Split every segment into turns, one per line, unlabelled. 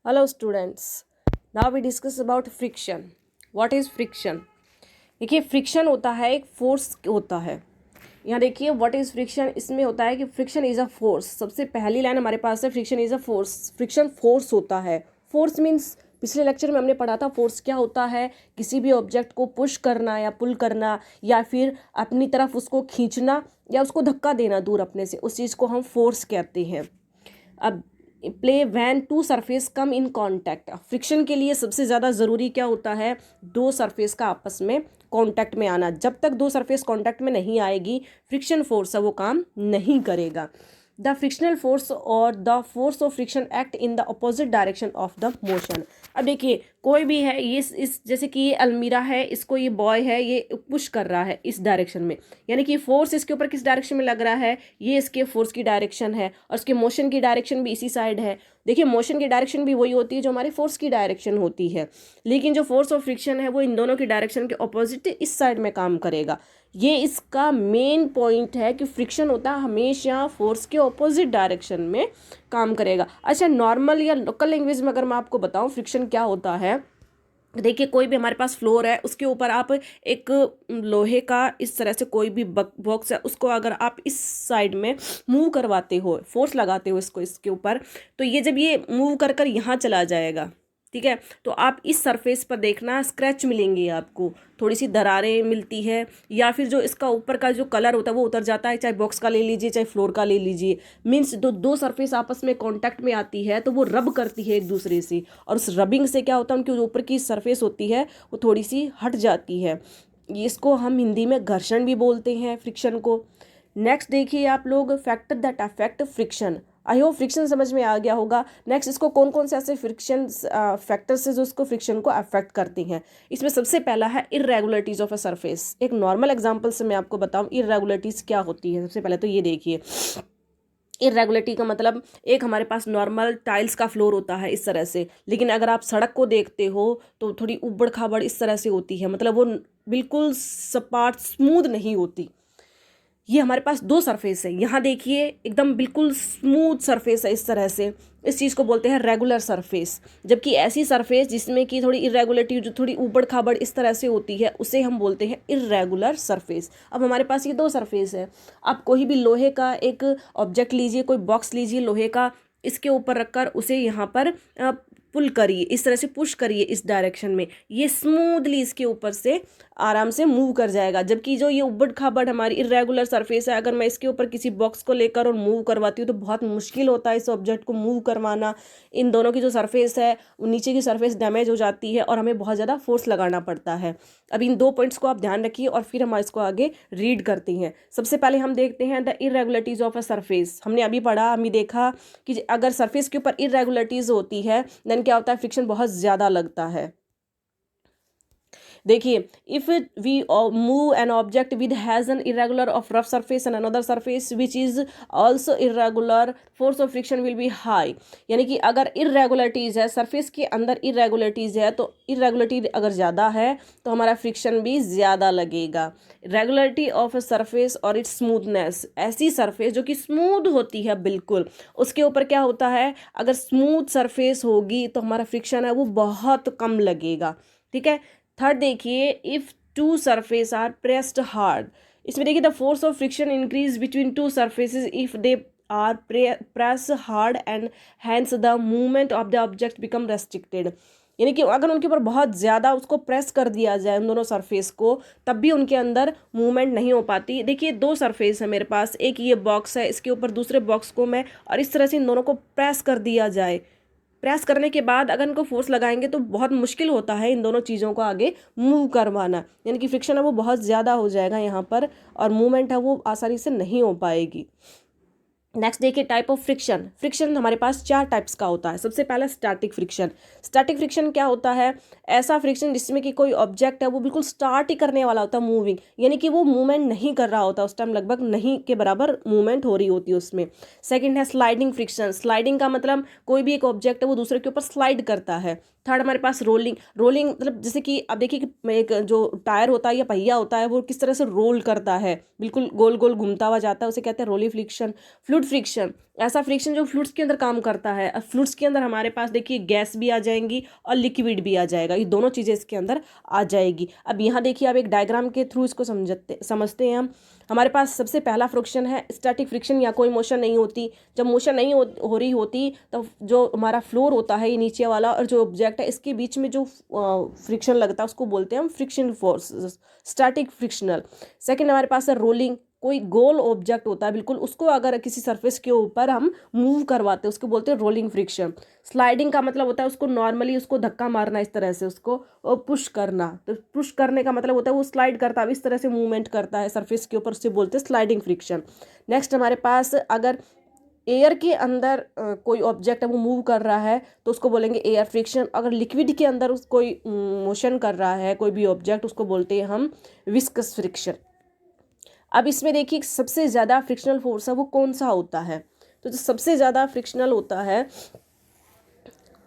Hello students. Now we discuss about friction. What is friction? देखिए friction होता है एक फोर्स होता है। यहाँ देखिए व्हाट इज फ्रिक्शन, इसमें होता है कि फ्रिक्शन इज अ फोर्स। सबसे पहली लाइन हमारे पास है friction is a force. Friction force होता है। फोर्स मीन्स पिछले लेक्चर में हमने पढ़ा था फोर्स क्या होता है, किसी भी ऑब्जेक्ट को पुश करना या पुल करना या फिर अपनी तरफ उसको खींचना या उसको धक्का देना दूर अपने से, उस चीज़ को हम फोर्स कहते हैं। अब play when two surface come in contact. Friction के लिए सबसे ज़्यादा ज़रूरी क्या होता है, दो सरफेस का आपस में कांटेक्ट में आना। जब तक दो सरफेस कांटेक्ट में नहीं आएगी फ्रिक्शन फोर्स है वो काम नहीं करेगा। द फ्रिक्शनल फोर्स और the force of friction act in the opposite direction of the motion. अब देखिए कोई भी है, ये इस जैसे कि ये अलमीरा है, इसको ये बॉय है, ये पुश कर रहा है इस डायरेक्शन में, यानी कि फोर्स इसके ऊपर किस डायरेक्शन में लग रहा है, ये इसके फोर्स की डायरेक्शन है और इसके मोशन की डायरेक्शन भी इसी साइड है। देखिए मोशन की डायरेक्शन भी वही होती है जो हमारी फोर्स की डायरेक्शन होती है, लेकिन जो फोर्स ऑफ फ्रिक्शन है वो इन दोनों की डायरेक्शन के ऑपोजिट इस साइड में काम करेगा। ये इसका मेन पॉइंट है कि फ्रिक्शन होता है हमेशा फोर्स के ऑपोजिट डायरेक्शन में काम करेगा। अच्छा, नॉर्मल या लोकल लैंग्वेज में अगर मैं आपको बताऊं फ्रिक्शन क्या होता है, देखिए कोई भी हमारे पास फ्लोर है, उसके ऊपर आप एक लोहे का इस तरह से कोई भी बॉक्स है, उसको अगर आप इस साइड में मूव करवाते हो, फोर्स लगाते हो इसको इसके ऊपर, तो ये जब ये मूव कर कर यहाँ चला जाएगा, ठीक है, तो आप इस सरफेस पर देखना स्क्रैच मिलेंगे आपको, थोड़ी सी दरारें मिलती है, या फिर जो इसका ऊपर का जो कलर होता है वो उतर जाता है, चाहे बॉक्स का ले लीजिए चाहे फ्लोर का ले लीजिए। मीन्स दो सरफेस आपस में कांटेक्ट में आती है तो वो रब करती है एक दूसरे से, और उस रबिंग से क्या होता है, उनकी जो ऊपर की सरफेस होती है वो थोड़ी सी हट जाती है। इसको हम हिंदी में घर्षण भी बोलते हैं फ्रिक्शन को। नेक्स्ट देखिए आप लोग, factor that affect friction. I hope friction समझ में आ गया होगा। नेक्स्ट इसको कौन कौन से ऐसे फ्रिक्शन फैक्टर्स से जो इसको फ्रिक्शन को अफेक्ट करती हैं। इसमें सबसे पहला है इरेगुलरिटीज ऑफ अ सरफेस। एक नॉर्मल एग्जांपल से मैं आपको बताऊं इरेगुलरिटीज क्या होती है। सबसे पहले तो ये देखिए, इरेगुलरिटी का मतलब एक हमारे पास नॉर्मल टाइल्स का फ्लोर होता है इस तरह से, लेकिन अगर आप सड़क को देखते हो तो थोड़ी उबड़ खाबड़ इस तरह से होती है, मतलब वो बिल्कुल सपाट स्मूथ नहीं होती। ये हमारे पास दो सरफेस है, यहाँ देखिए एकदम बिल्कुल स्मूथ सरफेस है इस तरह से, इस चीज़ को बोलते हैं रेगुलर सरफेस। जबकि ऐसी सरफेस जिसमें कि थोड़ी इरेगुलरिटी, जो थोड़ी ऊबड़ खाबड़ इस तरह से होती है, उसे हम बोलते हैं इरेगुलर सरफेस। अब हमारे पास ये दो सरफेस है, आप कोई भी लोहे का एक ऑब्जेक्ट लीजिए, कोई बॉक्स लीजिए लोहे का, इसके ऊपर रखकर उसे यहाँ पर पुल करिए, इस तरह से पुश करिए इस डायरेक्शन में, ये स्मूथली इसके ऊपर से आराम से मूव कर जाएगा। जबकि जो ये उबड़ खाबड़ हमारी इरेगुलर सरफेस है, अगर मैं इसके ऊपर किसी बॉक्स को लेकर और मूव करवाती हूँ तो बहुत मुश्किल होता है इस ऑब्जेक्ट को मूव करवाना। इन दोनों की जो सरफेस है, नीचे की सरफेस डैमेज हो जाती है और हमें बहुत ज़्यादा फोर्स लगाना पड़ता है। अब इन दो पॉइंट्स को आप ध्यान रखिए और फिर हम इसको आगे रीड करते हैं। सबसे पहले हम देखते हैं the irregularities of a surface. हमने अभी पढ़ा, हमें देखा कि अगर सरफेस के ऊपर इरेगुलरिटीज होती है देन क्या होता है, फ्रिक्शन बहुत ज़्यादा लगता है। देखिए, if we move an object with has an irregular of rough surface and another surface which is also irregular, force of friction will be high. यानी कि अगर इरेगुलरिटीज है, सरफेस के अंदर इरेगुलरिटीज है, तो इरेगुलरिटी अगर ज़्यादा है तो हमारा फ्रिक्शन भी ज़्यादा लगेगा। रेगुलरिटी ऑफ अ सरफेस और इट्स स्मूथनेस, ऐसी सरफेस जो कि स्मूथ होती है बिल्कुल, उसके ऊपर क्या होता है, अगर स्मूथ सरफेस होगी तो हमारा फ्रिक्शन है वो बहुत कम लगेगा। ठीक है। थर्ड देखिए, if two surface are pressed hard. इसमें देखिए the force of friction increase between two surfaces if they are press hard and hence the movement of the object become restricted. यानी कि अगर उनके ऊपर बहुत ज़्यादा उसको प्रेस कर दिया जाए उन दोनों सरफेस को, तब भी उनके अंदर मूवमेंट नहीं हो पाती। देखिए दो सरफेस है मेरे पास, एक ये बॉक्स है, इसके ऊपर दूसरे बॉक्स को मैं और इस तरह से इन दोनों को प्रेस कर दिया जाए, प्रेस करने के बाद अगर इनको फोर्स लगाएंगे तो बहुत मुश्किल होता है इन दोनों चीज़ों को आगे मूव करवाना, यानी कि फ्रिक्शन है वो बहुत ज़्यादा हो जाएगा यहाँ पर और मूवमेंट है वो आसानी से नहीं हो पाएगी। नेक्स्ट देखिए टाइप ऑफ फ्रिक्शन। फ्रिक्शन हमारे पास चार टाइप्स का होता है। सबसे पहला स्टैटिक फ्रिक्शन। स्टैटिक फ्रिक्शन क्या होता है, ऐसा फ्रिक्शन जिसमें कि कोई ऑब्जेक्ट है वो बिल्कुल स्टार्ट ही करने वाला होता है, मूविंग, यानी कि वो मूवमेंट नहीं कर रहा होता, उस टाइम लगभग नहीं के बराबर मूवमेंट हो रही होती है उसमें। सेकंड है स्लाइडिंग फ्रिक्शन। स्लाइडिंग का मतलब कोई भी एक ऑब्जेक्ट है वो दूसरे के ऊपर स्लाइड करता है। थर्ड हमारे पास रोलिंग। रोलिंग मतलब जैसे कि अब देखिए कि एक जो टायर होता है या पहिया होता है वो किस तरह से रोल करता है, बिल्कुल गोल गोल घूमता हुआ जाता है, उसे कहते हैं रोली फ्रिक्शन। फ्लूइड फ्रिक्शन, ऐसा फ्रिक्शन जो फ्लूइड्स के अंदर काम करता है। अब फ्लूइड्स के अंदर हमारे पास देखिए गैस भी आ जाएंगी और लिक्विड भी आ जाएगा, ये दोनों चीज़ें इसके अंदर आ जाएगी। अब यहाँ देखिए आप एक डायग्राम के थ्रू इसको समझते हैं हम। हमारे पास सबसे पहला फ्रिक्शन है स्टैटिक फ्रिक्शन, या कोई मोशन नहीं होती। जब मोशन नहीं हो रही होती तो जो हमारा फ्लोर होता है ये नीचे वाला और जो ऑब्जेक्ट है इसके बीच में जो फ्रिक्शन लगता है उसको बोलते हैं हम friction force, static frictional. Second हमारे पास है रोलिंग, कोई गोल ऑब्जेक्ट होता है बिल्कुल, उसको अगर किसी सरफेस के ऊपर हम मूव करवाते हैं उसको बोलते हैं रोलिंग फ्रिक्शन। स्लाइडिंग का मतलब होता है उसको नॉर्मली उसको धक्का मारना इस तरह से, उसको पुश करना। तो पुश करने का मतलब होता है वो स्लाइड करता है, इस तरह से मूवमेंट करता है सरफेस के ऊपर, उससे बोलते हैं स्लाइडिंग फ्रिक्शन। नेक्स्ट हमारे पास अगर एयर के अंदर कोई ऑब्जेक्ट है वो मूव कर रहा है तो उसको बोलेंगे एयर फ्रिक्शन। अगर लिक्विड के अंदर कोई मोशन कर रहा है कोई भी ऑब्जेक्ट, उसको बोलते हैं हम विस्कस फ्रिक्शन। अब इसमें देखिए सबसे ज़्यादा फ्रिक्शनल फोर्स है वो कौन सा होता है, तो जो सबसे ज़्यादा फ्रिक्शनल होता है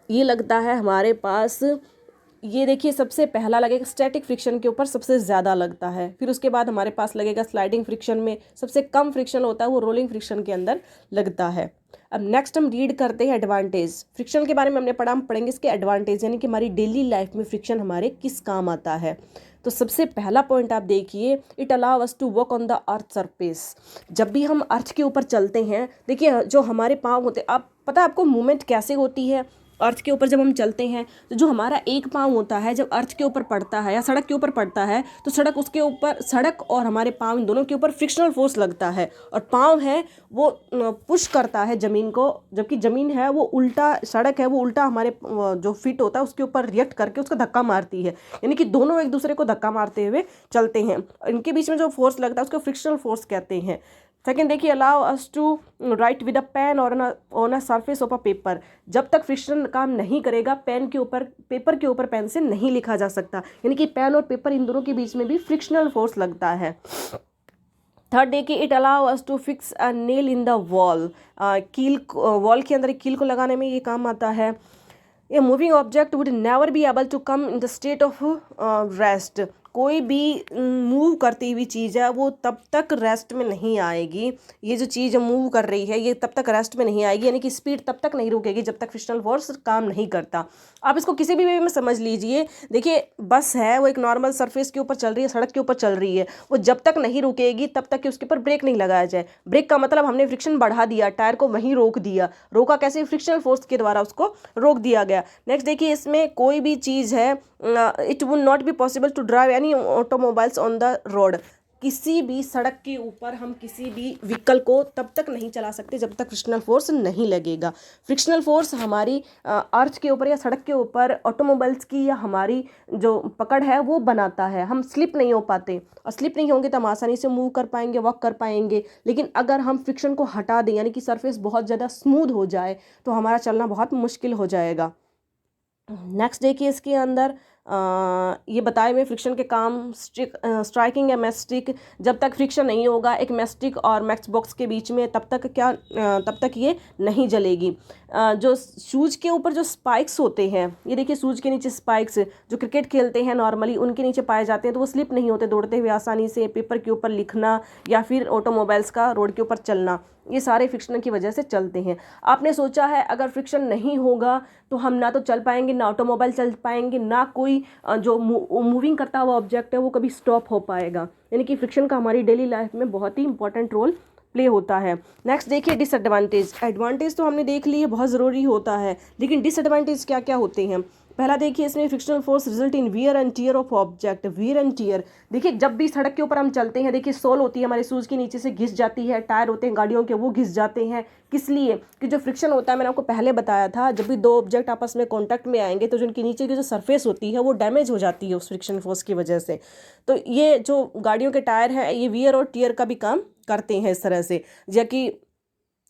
ये लगता है हमारे पास, ये देखिए सबसे पहला लगेगा स्टैटिक फ्रिक्शन के ऊपर सबसे ज़्यादा लगता है, फिर उसके बाद हमारे पास लगेगा स्लाइडिंग फ्रिक्शन में। सबसे कम फ्रिक्शन होता है वो रोलिंग फ्रिक्शन के अंदर लगता है। अब नेक्स्ट हम रीड करते हैं एडवांटेज। फ्रिक्शन के बारे में हमने पढ़ा, हम पढ़ेंगे इसके एडवांटेज, यानी कि हमारी डेली लाइफ में फ्रिक्शन हमारे किस काम आता है। तो सबसे पहला पॉइंट आप देखिए, it allow us to walk on the earth surface. जब भी हम अर्थ के ऊपर चलते हैं, देखिए जो हमारे पाँव होते हैं, आप पता है आपको मूवमेंट कैसे होती है अर्थ के ऊपर जब हम चलते हैं, तो जो हमारा एक पाँव होता है जब अर्थ के ऊपर पड़ता है या सड़क के ऊपर पड़ता है तो सड़क और हमारे पाँव इन दोनों के ऊपर फ्रिक्शनल फोर्स लगता है, और पाँव है वो पुश करता है ज़मीन को, जबकि ज़मीन है वो उल्टा, सड़क है वो उल्टा हमारे जो फीट होता है उसके ऊपर रिएक्ट करके उसका धक्का मारती है, यानी कि दोनों एक दूसरे को धक्का मारते हुए चलते हैं। इनके बीच में जो फोर्स लगता है उसको फ्रिक्शनल फोर्स कहते हैं। सेकेंड देखिए, allow us to write with a pen और on a surface of a paper. जब तक फ्रिक्शन काम नहीं करेगा पेन के ऊपर, पेपर के ऊपर पेन से नहीं लिखा जा सकता, यानी कि पेन और पेपर इन दोनों के बीच में भी फ्रिक्शनल फोर्स लगता है। थर्ड देखिए, it allow us to fix a nail in the wall. Wall के अंदर कील को लगाने में ये काम आता है। A moving object would never be able to come in the state of rest. कोई भी मूव करती हुई चीज़ है वो तब तक रेस्ट में नहीं आएगी, ये जो चीज़ मूव कर रही है ये तब तक रेस्ट में नहीं आएगी, यानी कि स्पीड तब तक नहीं रुकेगी जब तक फ्रिक्शनल फोर्स काम नहीं करता। आप इसको किसी भी वे में समझ लीजिए। देखिए बस है वो एक नॉर्मल सरफेस के ऊपर चल रही है, सड़क के ऊपर चल रही है, वो जब तक नहीं रुकेगी तब तक कि उसके ऊपर ब्रेक नहीं लगाया जाए। ब्रेक का मतलब हमने फ्रिक्शन बढ़ा दिया, टायर को वहीं रोक दिया। रोका कैसे? फ्रिक्शनल फोर्स के द्वारा उसको रोक दिया गया। नेक्स्ट देखिए, इसमें कोई भी चीज़ है, it would not be possible to drive any automobiles on the road. किसी भी सड़क के ऊपर हम किसी भी व्हीकल को तब तक नहीं चला सकते जब तक फ्रिक्शनल फोर्स नहीं लगेगा। फ्रिक्शनल फोर्स हमारी अर्थ के ऊपर या सड़क के ऊपर ऑटोमोबाइल्स की या हमारी जो पकड़ है वो बनाता है। हम स्लिप नहीं हो पाते, और स्लिप नहीं होंगे तो हम आसानी से मूव कर पाएंगे, वॉक कर पाएंगे। लेकिन अगर हम फ्रिक्शन को हटा दें, यानी कि सरफेस बहुत ज़्यादा स्मूथ हो जाए, तो हमारा चलना बहुत मुश्किल हो जाएगा। नेक्स्ट देखिए, इसके अंदर ये बताए हुए फ्रिक्शन के काम, स्ट्राइकिंग या मैस्टिक। जब तक फ्रिक्शन नहीं होगा एक मैस्टिक और मैच बॉक्स के बीच में, तब तक ये नहीं जलेगी। जो शूज़ के ऊपर जो स्पाइक्स होते हैं, ये देखिए शूज़ के नीचे स्पाइक्स जो क्रिकेट खेलते हैं नॉर्मली उनके नीचे पाए जाते हैं, तो वो स्लिप नहीं होते दौड़ते हुए आसानी से। पेपर के ऊपर लिखना या फिर ऑटोमोबाइल्स का रोड के ऊपर चलना, ये सारे फ्रिक्शन की वजह से चलते हैं। आपने सोचा है अगर फ्रिक्शन नहीं होगा तो हम ना तो चल पाएंगे, ना ऑटोमोबाइल चल पाएंगे, ना कोई जो मूविंग करता हुआ ऑब्जेक्ट है वो कभी स्टॉप हो पाएगा। यानी कि फ्रिक्शन का हमारी डेली लाइफ में बहुत ही इंपॉर्टेंट रोल प्ले होता है। नेक्स्ट देखिए, डिसएडवांटेज। एडवांटेज तो हमने देख ली है, बहुत ज़रूरी होता है, लेकिन डिसएडवांटेज क्या क्या होते हैं। पहला देखिए, इसमें frictional force result in wear and tear of object. Wear and tear, देखिए जब भी सड़क के ऊपर हम चलते हैं, देखिए सोल होती है हमारे शूज़ के नीचे से घिस जाती है, टायर होते हैं गाड़ियों के वो घिस जाते हैं। किस लिए? कि जो फ्रिक्शन होता है, मैंने आपको पहले बताया था, जब भी दो ऑब्जेक्ट आपस में कॉन्टैक्ट में आएंगे तो जो उनके नीचे की जो सरफेस होती है वो डैमेज हो जाती है उस फ्रिक्शन फोर्स की वजह से। तो ये जो गाड़ियों के टायर हैं ये वियर और टियर का भी काम करते हैं इस तरह से, जबकि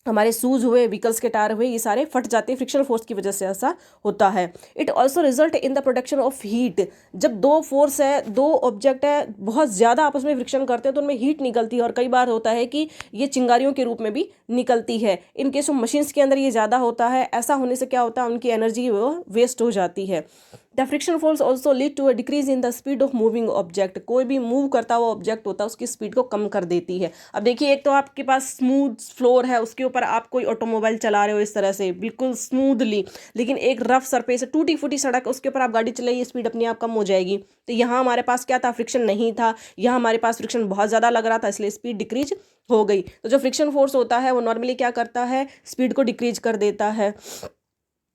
हमारे शूज़ हुए, व्हीकल्स के टायर हुए, ये सारे फट जाते हैं, फ्रिक्शनल फोर्स की वजह से ऐसा होता है। It also result in the production of heat. जब दो फोर्स है, दो ऑब्जेक्ट है, बहुत ज़्यादा आपस में फ्रिक्शन करते हैं तो उनमें हीट निकलती है, और कई बार होता है कि ये चिंगारियों के रूप में भी निकलती है। इन केस ऑफ मशीन्स के अंदर ये ज़्यादा होता है। ऐसा होने से क्या होता है, उनकी एनर्जी वो वेस्ट हो जाती है। The friction force also lead to a decrease in the speed of moving object. कोई भी मूव करता हुआ ऑब्जेक्ट होता है उसकी स्पीड को कम कर देती है। अब देखिए, एक तो आपके पास स्मूथ फ्लोर है, उसके ऊपर आप कोई ऑटोमोबाइल चला रहे हो इस तरह से बिल्कुल स्मूथली, लेकिन एक रफ सरफेस है, टूटी फूटी सड़क, उसके ऊपर आप गाड़ी चलाइए, स्पीड अपने आप कम हो जाएगी। तो यहाँ हमारे पास क्या था, फ्रिक्शन नहीं था, यहाँ हमारे पास फ्रिक्शन बहुत ज़्यादा लग रहा था, इसलिए स्पीड डिक्रीज हो गई। तो जो फ्रिक्शन फोर्स होता है वो नॉर्मली क्या करता है, स्पीड को डिक्रीज कर देता है।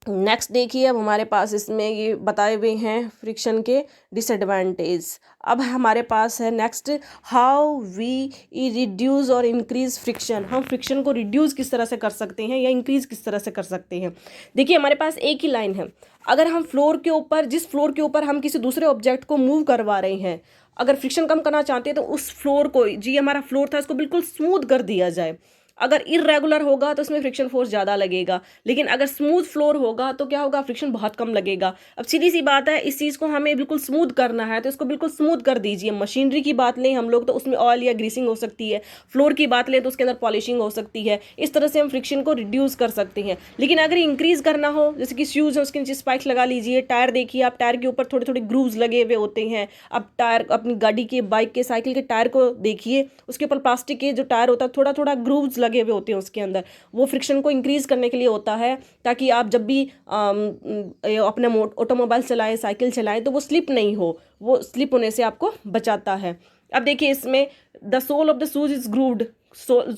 नेक्स्ट देखिए, अब हमारे पास इसमें ये बताए हुए हैं फ्रिक्शन के डिसएडवांटेज। अब हमारे पास है नेक्स्ट, हाउ वी रिड्यूस और इंक्रीज फ्रिक्शन। हम फ्रिक्शन को रिड्यूस किस तरह से कर सकते हैं या इंक्रीज किस तरह से कर सकते हैं। देखिए, हमारे पास एक ही लाइन है, अगर हम फ्लोर के ऊपर, जिस फ्लोर के ऊपर हम किसी दूसरे ऑब्जेक्ट को मूव करवा रहे हैं, अगर फ्रिक्शन कम करना चाहते हैं तो उस फ्लोर को, जी हमारा फ्लोर था, इसको बिल्कुल स्मूथ कर दिया जाए। अगर इरेगुलर होगा तो उसमें फ्रिक्शन फोर्स ज़्यादा लगेगा, लेकिन अगर स्मूथ फ्लोर होगा तो क्या होगा, फ्रिक्शन बहुत कम लगेगा। अब सीधी सी बात है, इस चीज़ को हमें बिल्कुल स्मूथ करना है तो इसको बिल्कुल स्मूथ कर दीजिए। मशीनरी की बात लें हम लोग तो उसमें ऑयल या ग्रीसिंग हो सकती है, फ्लोर की बात लें तो उसके अंदर पॉलिशिंग हो सकती है। इस तरह से हम फ्रिक्शन को रिड्यूस कर सकते हैं। लेकिन अगर इंक्रीज करना हो, जैसे कि शूज़ है उसके नीचे स्पाइक्स लगा लीजिए, टायर देखिए आप, टायर के ऊपर थोड़े थोड़े ग्रूव्स लगे हुए होते हैं। अब टायर, अपनी गाड़ी के, बाइक के, साइकिल के टायर को देखिए, उसके ऊपर प्लास्टिक के जो टायर होता है थोड़ा थोड़ा ग्रूव्स लगे हुए होते हैं उसके अंदर, वो फ्रिक्शन को इंक्रीज करने के लिए होता है, ताकि आप जब भी अपने ऑटोमोबाइल चलाएं, साइकिल चलाएं तो वो स्लिप नहीं हो, वो स्लिप होने से आपको बचाता है। अब देखिए इसमें, the sole of the shoes is grooved,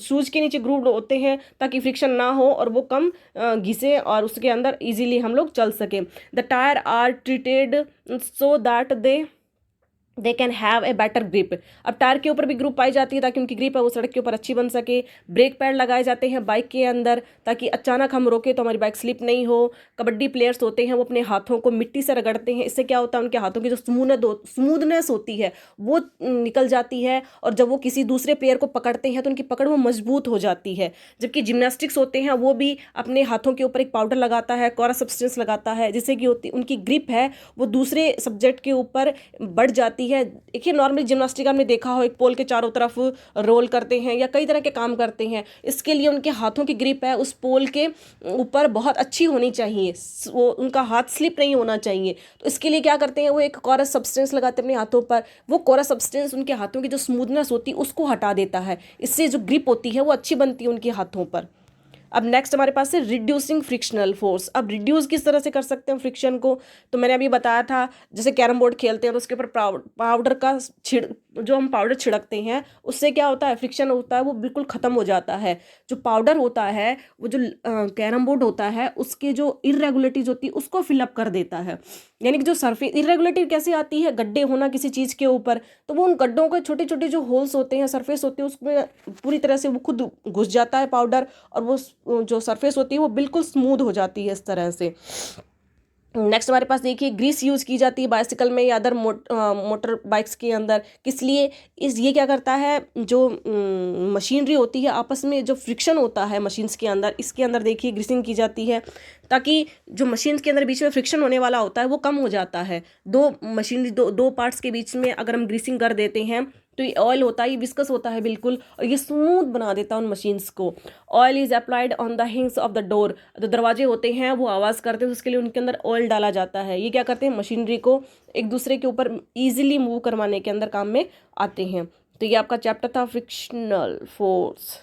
shoes के नीचे ग्रूव्ड होते हैं ताकि फ्रिक्शन ना हो और वो कम घिसे और उसके अंदर इजीली हम लोग चल सकें। The tyre are treated so that they can have a better grip. अब टायर के ऊपर भी ग्रिप पाई जाती है ताकि उनकी ग्रिप है वो सड़क के ऊपर अच्छी बन सके। ब्रेक पैड लगाए जाते हैं बाइक के अंदर ताकि अचानक हम रोके तो हमारी बाइक स्लिप नहीं हो। कबड्डी प्लेयर्स होते हैं वो अपने हाथों को मिट्टी से रगड़ते हैं, इससे क्या होता है, उनके हाथों की जो स्मूथनेस होती है वो निकल जाती है, और जब वो किसी दूसरे प्लेयर को पकड़ते हैं तो उनकी पकड़ वो मजबूत हो जाती है। जबकि जिम्नास्टिक्स होते हैं वो भी अपने हाथों के ऊपर एक पाउडर लगाता है, कोरा सब्सटेंस लगाता है, जिससे कि उनकी ग्रिप है वो दूसरे सब्जेक्ट के ऊपर बढ़ जाती है। देखिए, नॉर्मली जिम्नास्टिक आपने देखा हो, एक पोल के चारों तरफ रोल करते हैं या कई तरह के काम करते हैं, इसके लिए उनके हाथों की ग्रिप है उस पोल के ऊपर बहुत अच्छी होनी चाहिए, वो उनका हाथ स्लिप नहीं होना चाहिए। तो इसके लिए क्या करते हैं, वो एक कोरस सब्सटेंस लगाते हैं अपने हाथों पर, वो कोरस सब्सटेंस उनके हाथों की जो स्मूथनेस होती है उसको हटा देता है, इससे जो ग्रिप होती है वो अच्छी बनती है उनके हाथों पर। अब नेक्स्ट हमारे पास है रिड्यूसिंग फ्रिक्शनल फोर्स। अब रिड्यूस किस तरह से कर सकते हैं फ्रिक्शन को, तो मैंने अभी बताया था, जैसे कैरम बोर्ड खेलते हैं तो उसके ऊपर पाउडर का जो हम पाउडर छिड़कते हैं उससे क्या होता है, फ्रिक्शन होता है वो बिल्कुल ख़त्म हो जाता है। जो पाउडर होता है वो जो कैरम बोर्ड होता है उसके जो इरेगुलरिटीज होती है उसको फिलअप कर देता है। यानी कि जो सरफेस इरेगुलरिटी कैसे आती है, गड्ढे होना किसी चीज़ के ऊपर, तो वो उन गड्ढों के छोटे छोटे जो होल्स होते हैं, सरफेस होती है, उसमें पूरी तरह से वो खुद घुस जाता है पाउडर, और वो जो सरफेस होती है वो बिल्कुल स्मूथ हो जाती है इस तरह से। नेक्स्ट हमारे पास देखिए, ग्रीस यूज़ की जाती है बाइसिकल में या अदर मोटर बाइक्स के अंदर। किस लिए, ये क्या करता है, जो मशीनरी होती है आपस में जो फ्रिक्शन होता है मशीन्स के अंदर, इसके अंदर देखिए ग्रीसिंग की जाती है ताकि जो मशीन्स के अंदर बीच में फ्रिक्शन होने वाला होता है वो कम हो जाता है। दो मशीनरी दो पार्ट्स के बीच में अगर हम ग्रीसिंग कर देते हैं तो ये ऑयल होता है, ये विस्कस होता है बिल्कुल, और ये स्मूथ बना देता है उन मशीन्स को। Oil is applied on the हिंग्स of the door, जो दरवाजे होते हैं वो आवाज़ करते हैं तो उसके लिए उनके अंदर ऑयल डाला जाता है। ये क्या करते हैं, मशीनरी को एक दूसरे के ऊपर ईजिली मूव करवाने के अंदर काम में आते हैं। तो ये आपका चैप्टर था फ्रिक्शनल फोर्स।